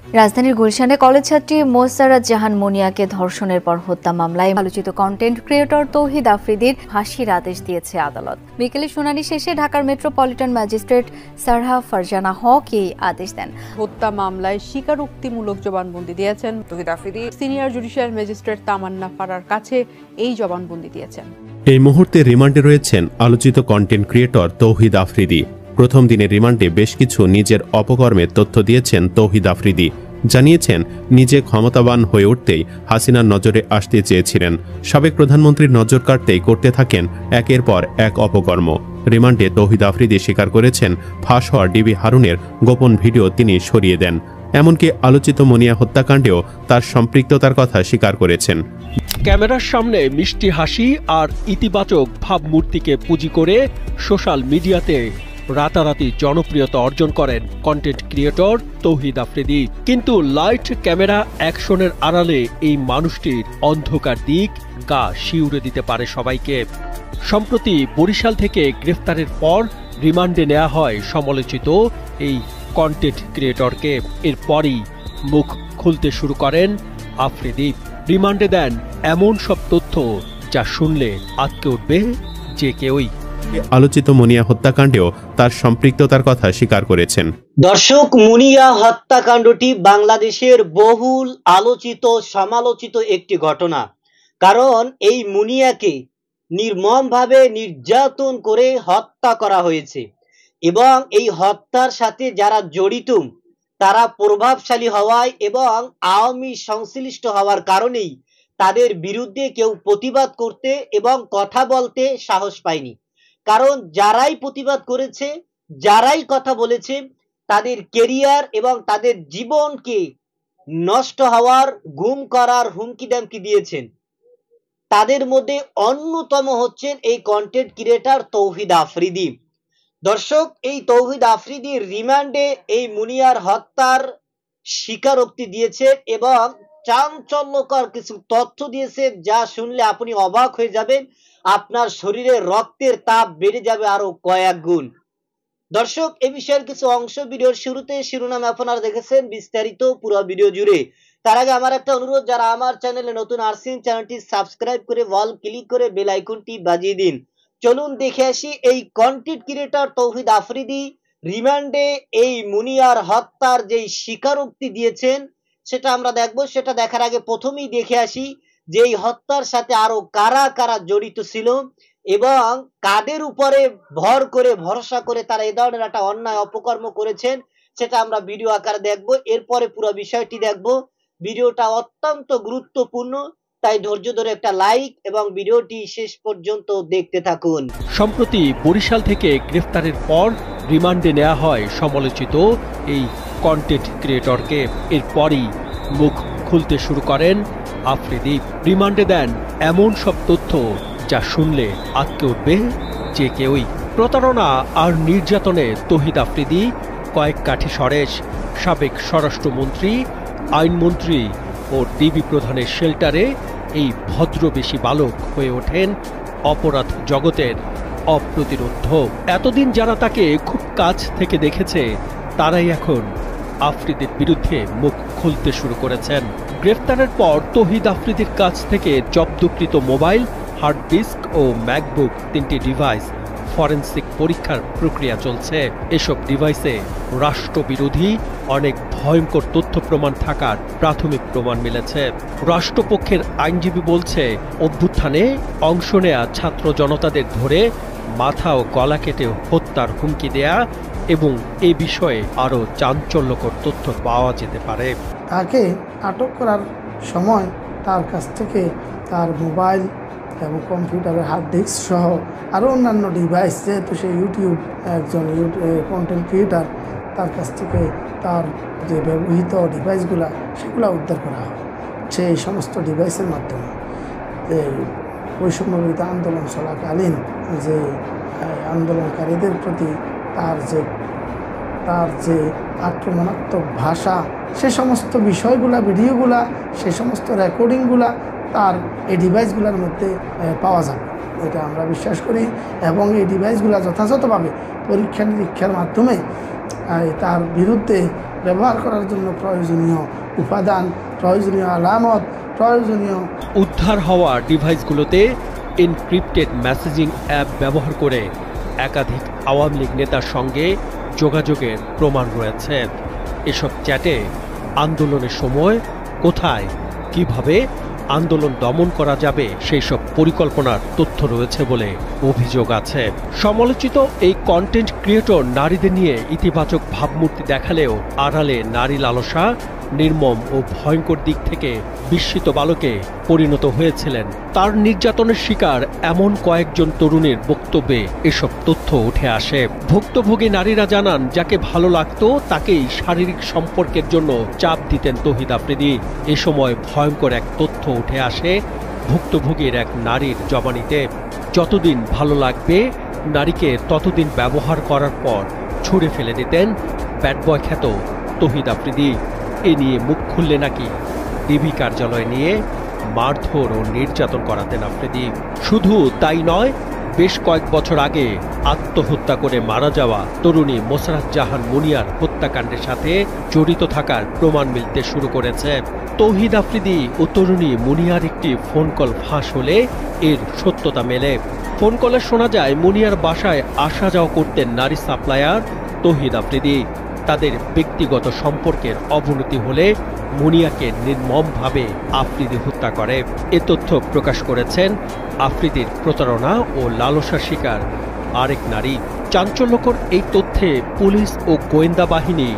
রাজধানীর গুলশানে কলেজ ছাত্রী মোসারাত জাহান মুনিয়াকে ধর্ষণের পর হত্যা মামলায় আলোচিত কন্টেন্ট ক্রিয়েটর তৌহিদ আফ্রিদির ফাঁসির আদেশ দিয়েছে আদালত। বিকেলে শুনানি শেষে ঢাকার মেট্রোপলিটন ম্যাজিস্ট্রেট সারহা ফারজানা হক এই আদেশ দেন। হত্যা মামলায় স্বীকারোক্তিমূলক জবানবন্দি দিয়েছেন তৌহিদ আফ্রিদি। সিনিয়র জুডিশিয়াল ম্যাজিস্ট্রেট তামান্না ফারার কাছে এই জবানবন্দি দিয়েছেন। এই মুহূর্তে রিমান্ডে রয়েছেন আলোচিত কন্টেন্ট ক্রিয়েটর তৌহিদ আফ্রিদি। প্রথম দিনের রিমান্ডে বেশ কিছু নিজের অপকর্মের তথ্য দিয়েছেন তৌহিদ আফ্রিদি। জানিয়েছেন নিজে ক্ষমতাবান হয়ে উঠতেই হাসিনার নজরে আসতে চেয়েছিলেন। সাবেক প্রধানমন্ত্রীর নজর কাটতেই করতে থাকেন একের পর এক অপকর্ম। রিমান্ডে তৌহিদ আফ্রিদি স্বীকার করেছেন ফাঁস হওয়া ডিবি হারুনের গোপন ভিডিও তিনি সরিয়ে দেন। এমনকি আলোচিত মুনিয়া হত্যাকাণ্ডেও তার সম্পৃক্ততার কথা স্বীকার করেছেন। ক্যামেরার সামনে মিষ্টি হাসি আর ইতিবাচক ভাবমূর্তিকে পুঁজি করে সোশ্যাল মিডিয়াতে রাতারাতি জনপ্রিয়তা অর্জন করেন কন্টেন্ট ক্রিয়েটর তৌহিদ আফ্রিদি। কিন্তু লাইট ক্যামেরা অ্যাকশনের আড়ালে এই মানুষটির অন্ধকার দিক গা শিউরে দিতে পারে সবাইকে। সম্প্রতি বরিশাল থেকে গ্রেফতারের পর রিমান্ডে নেওয়া হয় সমালোচিত এই কন্টেন্ট ক্রিয়েটরকে। এরপরই মুখ খুলতে শুরু করেন আফ্রিদি। রিমান্ডে দেন এমন সব তথ্য যা শুনলে আটকে উঠবে যে কেউই। আলোচিত মুনিয়া হত্যাকাণ্ডেও তার সম্পৃক্ততার কথা স্বীকার করেছেন। দর্শক, মুনিয়া হত্যাকাণ্ডটি বাংলাদেশের বহুল আলোচিত সমালোচিত একটি ঘটনা। কারণ এই মুনিয়াকে নির্মমভাবে নির্যাতন করে হত্যা করা হয়েছে এবং এই হত্যার সাথে যারা জড়িত তারা প্রভাবশালী হওয়ায় এবং আওয়ামী সংশ্লিষ্ট হওয়ার কারণেই তাদের বিরুদ্ধে কেউ প্রতিবাদ করতে এবং কথা বলতে সাহস পায়নি। কারণ যারাই প্রতিবাদ করেছে, যারাই কথা বলেছে, তাদের কেরিয়ার এবং তাদের জীবনকে নষ্ট হওয়ার, গুম করার হুমকি দামকি দিয়েছেন। তাদের মধ্যে অন্যতম হচ্ছেন এই কন্টেন্ট ক্রিয়েটর তৌহিদ আফ্রিদি। দর্শক, এই তৌহিদ আফ্রিদি রিমান্ডে এই মুনিয়ার হত্যার স্বীকারোক্তি দিয়েছে এবং চাঞ্চল্যকর কিছু তথ্য দিয়েছে যা শুনলে আপনি অবাক হয়ে যাবেন। আপনার শরীরে রক্তের তাপ বেড়ে যাবে আরো কয়েক গুণ। দর্শক, এই বিষয়ের কিছু অংশ ভিডিওর শুরুতে শিরোনামে আপনারা দেখেছেন, বিস্তারিত পুরো ভিডিও জুড়ে। তার আগে আমার একটা অনুরোধ, যারা আমার চ্যানেলে নতুন আসছেন চ্যানেলটি সাবস্ক্রাইব করে অল ক্লিক করে বেল আইকনটি বাজিয়ে দিন। চলুন দেখে আসি এই কন্টেন্ট ক্রিয়েটর তৌহিদ আফ্রিদি রিমান্ডে এই মুনিয়ার হত্যার যেই স্বীকারোক্তি দিয়েছেন সেটা আমরা দেখব। সেটা দেখার আগে প্রথমেই দেখে আসি যে এই হত্যার সাথে আরো কারা কারা জড়িত ছিল এবং কাদের উপরে ভর করে ভরসা করে তারা এই ধরনের একটা অন্যায় অপকর্ম করেছেন সেটা আমরা ভিডিও আকারে দেখব। এরপরে পুরো বিষয়টি দেখব। ভিডিওটা অত্যন্ত গুরুত্বপূর্ণ, তাই ধৈর্য ধরে একটা লাইক এবং ভিডিওটি শেষ পর্যন্ত দেখতে থাকুন। সম্প্রতি বরিশাল থেকে গ্রেফতারের পর রিমান্ডে নেওয়া হয় সমালোচিত এই কন্টেন্ট ক্রিয়েটরকে। এরপরই মুখ খুলতে শুরু করেন আফ্রিদি। রিমান্ডে দেন এমন সব তথ্য যা শুনলে আটকে উঠবে যে কেউই। প্রতারণা আর নির্যাতনে তৌহিদ আফ্রিদি কয়েক কাঠি সরেশ। সাবেক স্বরাষ্ট্রমন্ত্রী, আইনমন্ত্রী ও ডিবি প্রধানের শেল্টারে এই ভদ্রবেশী বালক হয়ে ওঠেন অপরাধ জগতের অপ্রতিরোধ্য। এতদিন যারা তাকে খুব কাছ থেকে দেখেছে তারাই এখন আফ্রিদির বিরুদ্ধে মুখ খুলতে শুরু করেছেন। গ্রেফতারের পর তৌহিদ আফ্রিদির কাছ থেকে জব্দকৃত মোবাইল, হার্ড ডিস্ক ও ম্যাকবুক 3টি ডিভাইস ফরেনসিক পরীক্ষার প্রক্রিয়া চলছে। এসব ডিভাইসে রাষ্ট্রবিরোধী অনেক ভয়ঙ্কর তথ্য প্রমাণ থাকার প্রাথমিক প্রমাণ মিলেছে। রাষ্ট্রপক্ষের আইনজীবী বলছে, অভ্যুত্থানে অংশ নেয়া ছাত্র জনতাদের ধরে মাথা ও গলা কেটে হত্যার হুমকি দেয়া এবং এ বিষয়ে আরও চাঞ্চল্যকর তথ্য পাওয়া যেতে পারে। তাকে আটক করার সময় তার কাছ থেকে তার মোবাইল এবং কম্পিউটারের হার্ড ডিস্ক সহ আরও অন্যান্য ডিভাইস, যেহেতু সে একজন কন্টেন্ট ক্রিয়েটার, তার কাছ থেকে তার যে ব্যবহৃত ডিভাইসগুলো সেগুলো উদ্ধার করা হয়। সেই সমস্ত ডিভাইসের মাধ্যমে যে বৈষম্যবিরোধী আন্দোলন চলাকালীন যে আন্দোলনকারীদের প্রতি তার যে আক্রমণাত্মক ভাষা, সে সমস্ত বিষয়গুলা, ভিডিওগুলা, সে সমস্ত রেকর্ডিংগুলা তার এই ডিভাইসগুলোর মধ্যে পাওয়া যাবে, এটা আমরা বিশ্বাস করি। এবং এই ডিভাইসগুলো যথাযথভাবে পরীক্ষা নিরীক্ষার মাধ্যমে তার বিরুদ্ধে ব্যবহার করার জন্য প্রয়োজনীয় উপাদান, প্রয়োজনীয় আলামত, প্রয়োজনীয় উদ্ধার হওয়া ডিভাইসগুলোতে এনক্রিপ্টেড মেসেজিং অ্যাপ ব্যবহার করে একাধিক আওয়ামী লীগ নেতার সঙ্গে যোগাযোগের প্রমাণ রয়েছে। এসব চ্যাটে আন্দোলনের সময় কোথায়, কিভাবে আন্দোলন দমন করা যাবে সেই সব পরিকল্পনার তথ্য রয়েছে বলে অভিযোগ আছে। সমালোচিত এই কন্টেন্ট ক্রিয়েটর নারীদের নিয়ে ইতিবাচক ভাবমূর্তি দেখালেও আড়ালে নারী লালসা, নির্মম ও ভয়ঙ্কর দিক থেকে বিস্মিত বালকে পরিণত হয়েছিলেন। তার নির্যাতনের শিকার এমন কয়েকজন তরুণীর বক্তব্যে এসব তথ্য উঠে আসে। ভুক্তভোগী নারীরা জানান, যাকে ভালো লাগতো তাকেই শারীরিক সম্পর্কের জন্য চাপ দিতেন তৌহিদ আফ্রিদি। এ সময় ভয়ঙ্কর এক তথ্য উঠে আসে ভুক্তভোগীর এক নারীর জবানিতে। যতদিন ভালো লাগবে নারীকে ততদিন ব্যবহার করার পর ছুঁড়ে ফেলে দিতেন ব্যাড বয় খ্যাত তৌহিদ আফ্রিদি। এ নিয়ে মুখ খুললে নাকি ডিবি কার্যালয়ে নিয়ে মারধর ও নির্যাতন করাতেন আফ্রিদি। শুধু তাই নয়, বেশ কয়েক বছর আগে আত্মহত্যা করে মারা যাওয়া তরুণী মোসারাত জাহান মুনিয়ার হত্যাকাণ্ডের সাথে জড়িত থাকার প্রমাণ মিলতে শুরু করেছে। তৌহিদ আফ্রিদি ও তরুণী মুনিয়ার একটি ফোন কল ফাঁস হলে এর সত্যতা মেলে। ফোন কলে শোনা যায় মুনিয়ার বাসায় আসা যাওয়া করতেন নারী সাপ্লায়ার তৌহিদ আফ্রিদি। তাদের ব্যক্তিগত সম্পর্কের অবনতি হলে মুনিয়াকে নির্মমভাবে আফ্রিদি হত্যা করে। এ তথ্য প্রকাশ করেছেন আফ্রিদির প্রতারণা ও লালসার শিকার আরেক নারী। চাঞ্চল্যকর এই তথ্যে পুলিশ ও গোয়েন্দা বাহিনী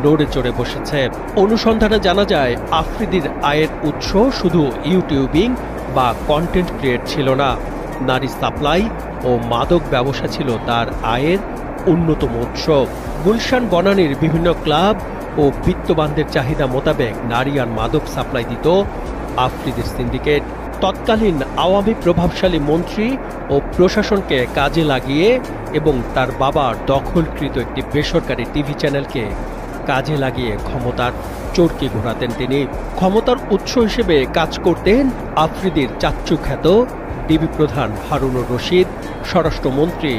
নড়ে চড়ে বসেছে। অনুসন্ধানে জানা যায়, আফ্রিদির আয়ের উৎস শুধু ইউটিউবিং বা কন্টেন্ট ক্রিয়েট ছিল না। নারী সাপ্লাই ও মাদক ব্যবসা ছিল তার আয়ের অন্যতম উৎস। গুলশান বনানীর বিভিন্ন ক্লাব ও বিত্তবানদের চাহিদা মোতাবেক নারী আর মাদক সাপ্লাই দিত আফ্রিদির সিন্ডিকেট। তৎকালীন আওয়ামী প্রভাবশালী মন্ত্রী ও প্রশাসনকে কাজে লাগিয়ে এবং তার বাবার দখলকৃত একটি বেসরকারি টিভি চ্যানেলকে কাজে লাগিয়ে ক্ষমতার চরকি ঘোরাতেন তিনি। ক্ষমতার উৎস হিসেবে কাজ করতেন আফ্রিদির চাচ্চু খ্যাত ডিবি প্রধান হারুনুর রশিদ, স্বরাষ্ট্রমন্ত্রী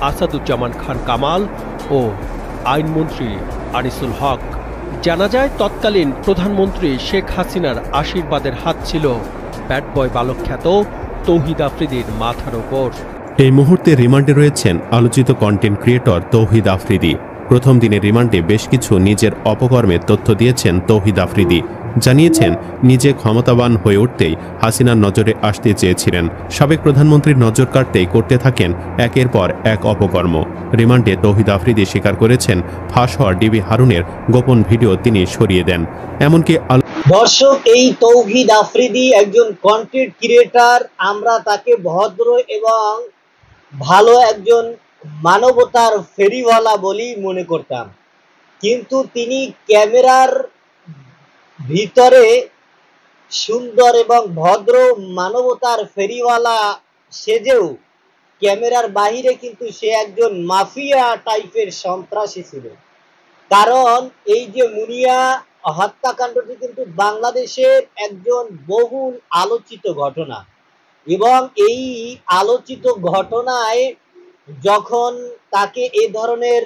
আসাদুজ্জামান খান কামাল ও আইনমন্ত্রী আনিসুল হক। জানা যায়, তৎকালীন প্রধানমন্ত্রী শেখ হাসিনার আশীর্বাদের হাত ছিল ব্যাড বয় বালক খ্যাত তৌহিদ আফ্রিদির মাথার ওপর। এই মুহূর্তে রিমান্ডে রয়েছেন আলোচিত কন্টেন্ট ক্রিয়েটর তৌহিদ আফ্রিদি। প্রথম দিনের রিমান্ডে বেশ কিছু নিজের অপকর্মের তথ্য দিয়েছেন তৌহিদ আফ্রিদি। জানিয়েছেন, নিজে ক্ষমতাবান হয়ে উঠতেই হাসিনার নজরে আসতে চেয়েছিলেন। সাবেক প্রধানমন্ত্রীর নজর কাটতেই করতে থাকেন একের পর এক অপকর্ম। রিমান্ডে তৌহিদ আফ্রিদি স্বীকার করেছেন, ফাঁস হওয়া ডিবি হারুনের গোপন ভিডিও তিনি সরিয়ে দেন। এমনকি দর্শক, এই তৌহিদ আফ্রিদি একজন কন্টেন্ট ক্রিয়েটর। আমরা তাকে ভদ্র এবং ভালো একজন মানবতার ফেরিওয়ালা বলেই মনে করতাম, কিন্তু তিনি ক্যামেরার ভিতরে সুন্দর এবং ভদ্র মানবতার ফেরিওয়ালা সেজেও ক্যামেরার বাহিরে কিন্তু সে একজন মাফিয়া টাইপের সন্ত্রাসী ছিল। কারণ এই যে মুনিয়া হত্যাকাণ্ডটি কিন্তু বাংলাদেশের একজন বহুল আলোচিত ঘটনা, এবং এই আলোচিত ঘটনায় যখন তাকে এ ধরনের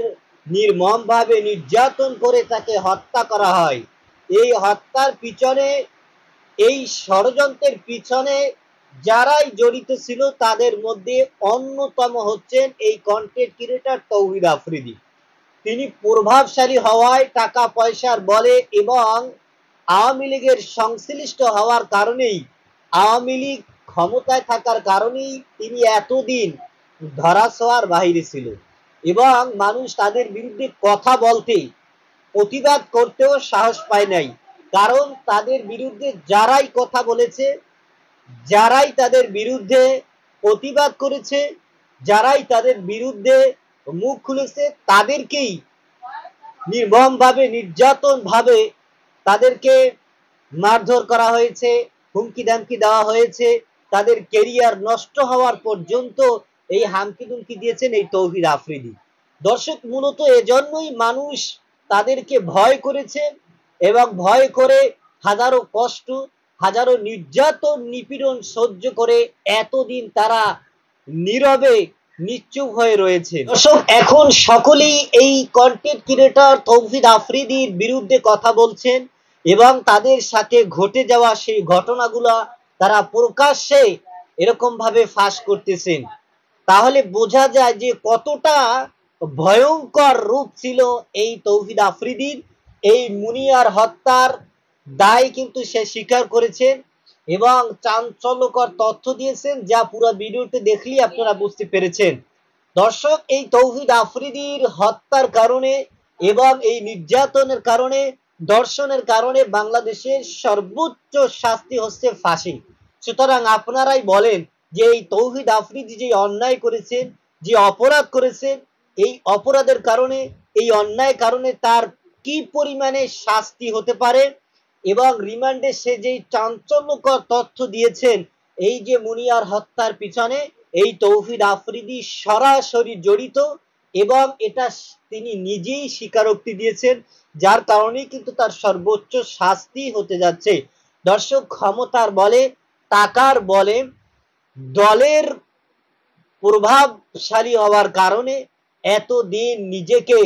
নির্মমভাবে নির্যাতন করে তাকে হত্যা করা হয়, এই হত্যার পিছনে, এই ষড়যন্ত্রের পিছনে যারাই জড়িত ছিল তাদের মধ্যে অন্যতম হচ্ছেন এই কন্টেন্ট ক্রিয়েটর তৌহিদ আফ্রিদি। তিনি প্রভাবশালী হওয়ায়, টাকা পয়সার বলে এবং আওয়ামী লীগের সংশ্লিষ্ট হওয়ার কারণেই, আওয়ামী লীগ ক্ষমতায় থাকার কারণেই তিনি এতদিন ধরাছোঁয়ার বাইরে ছিল এবং মানুষ তাদের বিরুদ্ধে কথা বলতে, প্রতিবাদ করতেও সাহস পায় নাই। কারণ তাদের বিরুদ্ধে যারাই কথা বলেছে, যারাই তাদের বিরুদ্ধে প্রতিবাদ করেছে, যারাই তাদের বিরুদ্ধে মুখ খুলেছে, তাদেরকেই নির্মমভাবে, নির্যাতনভাবে তাদেরকে মারধর করা হয়েছে, হুমকি ধামকি দেওয়া হয়েছে। তাদের কেরিয়ার নষ্ট হওয়ার পর্যন্ত এই হামকি দুমকি দিয়েছেন এই তৌহিদ আফ্রিদি। দর্শক, মূলত এজন্যই মানুষ তাদেরকে ভয় করেছে এবং ভয় করে হাজারো কষ্ট, হাজারো নির্যাতন, নিপীড়ন সহ্য করে এতদিন তারা নীরবে নিশ্চুপ হয়ে রয়েছে। দর্শক, এখন সকলেই এই কন্টেন্ট ক্রিয়েটর তৌহিদ আফ্রিদির বিরুদ্ধে কথা বলছেন এবং তাদের সাথে ঘটে যাওয়া সেই ঘটনাগুলা তারা প্রকাশ্যে এরকম ভাবে ফাঁস করতেছেন। তাহলে বোঝা যায় যে কতটা ভয়ঙ্কর রূপ ছিল এই তৌহিদ আফ্রিদির। এই মুনিয়ার হত্যার দায় কিন্তু সে স্বীকার করেছেন এবং চাঞ্চল্যকর তথ্য দিয়েছেন, যা পুরো ভিডিওতে দেখলেই আপনারা বুঝতে পেরেছেন। দর্শক, এই তৌহিদ আফ্রিদির হত্যার কারণে এবং এই নির্যাতনের কারণে, ধর্ষণের কারণে বাংলাদেশের সর্বোচ্চ শাস্তি হচ্ছে ফাঁসি। সুতরাং আপনারাই বলেন যে এই তৌহিদ আফ্রিদি যে অন্যায় করেছেন, যে অপরাধ করেছেন, এই অপরাধের কারণে, এই অন্যায় কারণে তার কি পরিমাণে শাস্তি হতে পারে এবং রিমান্ডে সে যেই চাঞ্চল্যকর তথ্য দিয়েছেন, এই যে মুনিয়ার হত্যার পিছনে এই তৌহিদ আফ্রিদি সরাসরি জড়িত এবং এটা তিনি নিজেই স্বীকারোক্তি দিয়েছেন, যার কারণেই কিন্তু তার সর্বোচ্চ শাস্তি হতে যাচ্ছে। দর্শক, ক্ষমতার বলে, টাকার বলে, দলের প্রভাবশালী হওয়ার কারণে এতদিন নিজেকে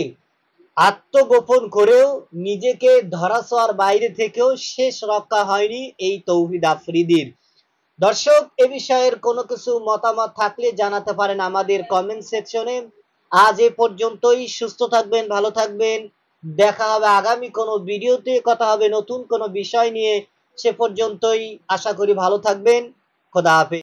আত্মগোপন করেও, নিজেকে ধরাছোঁয়ার বাইরে থেকেও শেষ রক্ষা হয়নি এই তৌহিদ আফ্রিদির। দর্শক, এ বিষয়ের কোনো কিছু মতামত থাকলে জানাতে পারেন আমাদের কমেন্ট সেকশনে। আজ এ পর্যন্তই। সুস্থ থাকবেন, ভালো থাকবেন। দেখা হবে আগামী কোনো ভিডিওতে, কথা হবে নতুন কোনো বিষয় নিয়ে। সে পর্যন্তই, আশা করি ভালো থাকবেন। খোদা হাফেজ।